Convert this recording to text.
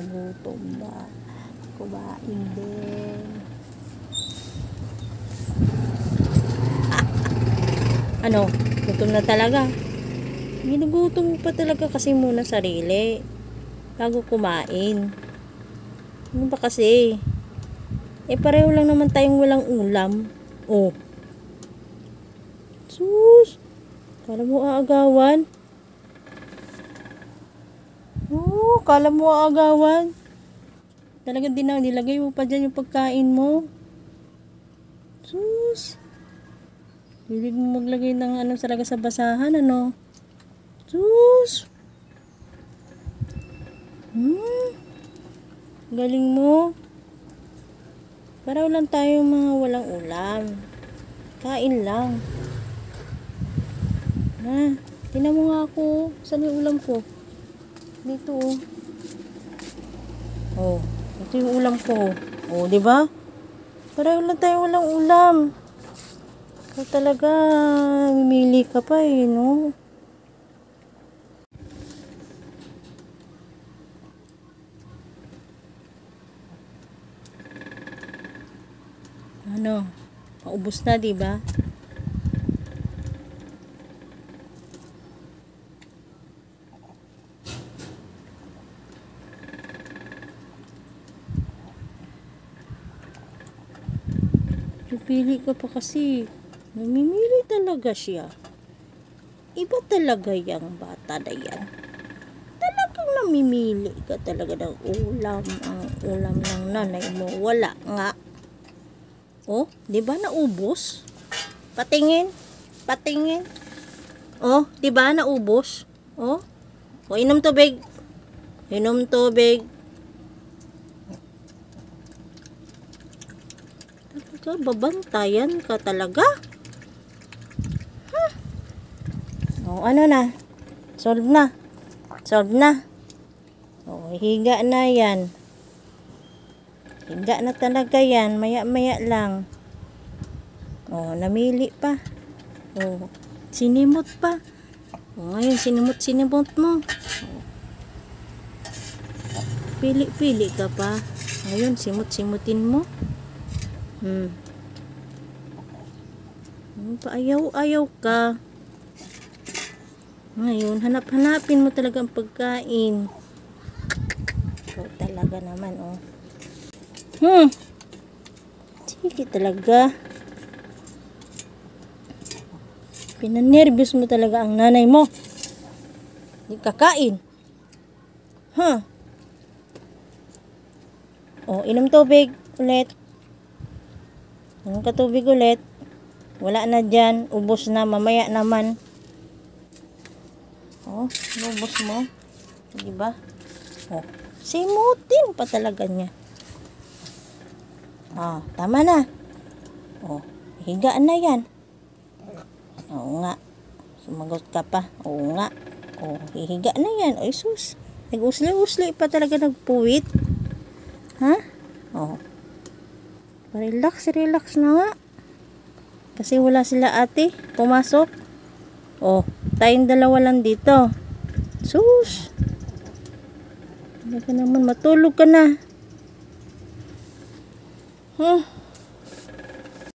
Gutom na. Kumain din. Ano? Gutom na talaga. Ginugutom pa talaga kasi muna sarili bago kumain. Ano ba kasi? Pareho lang naman tayong walang ulam. Oh. Sus! Kala mo aagawan? Oh, kala mo aagawan? Talagang nilagay mo pa dyan yung pagkain mo. Sus! Hindi mo maglagay ng ano talaga sa basahan, ano? Sus! Galing mo. Paraw lang tayo mga walang ulam. Kain lang. Ha? Tingnan mo nga ako. Saan yung ulam ko? Dito oh. Oh, ito yung ulam ko. Oh, di ba? Paraw lang tayo walang ulam. Ikaw talaga, mimili ka pa eh, no? Ano? Paubos na, di ba? Pili ka pa kasi. Namimili talaga siya. Iba talaga yung bata na yan. Talagang namimili ka talaga ng ulam. Ang ulam ng nanay mo. Wala nga. Oh, di ba naubos? Patingin. Patingin. Oh, di ba naubos? Oh. O, inom tubig. Inom tubig. Talaga, babantayan ka talaga? Huh? O, ano na? Solve na. Solve na. O, higa na yan. Higa na talaga yan. Maya-maya lang. O, namili pa. O, sinimot pa. O, ngayon, sinimot mo. Pili-pili ka pa. Ngayon, simut-simutin mo. Ayaw ka. Ngayon, hanap-hanapin mo talaga ang pagkain. Ikaw talaga naman, oh. Sige talaga. Pinanervyos mo talaga ang nanay mo. Hindi kakain. Oh, inom tubig ulit. Inom ka tubig ulit. Wala na dyan. Ubos na. Mamaya naman. Oh, ubos mo. Diba? Oh, simutin pa talaga niya. Ah, tama na. Oh, higaan na yan. Oo nga. Sumagot ka pa. Oo nga. Oh, hihiga na yan. Ay sus. Nag-usli-usli pa talaga nagpuwit. Ha? Oh. Relax na nga. Kasi wala sila ate. Pumasok. Oh, tayong dalawa lang dito. Sus. Talaga naman, matulog ka na.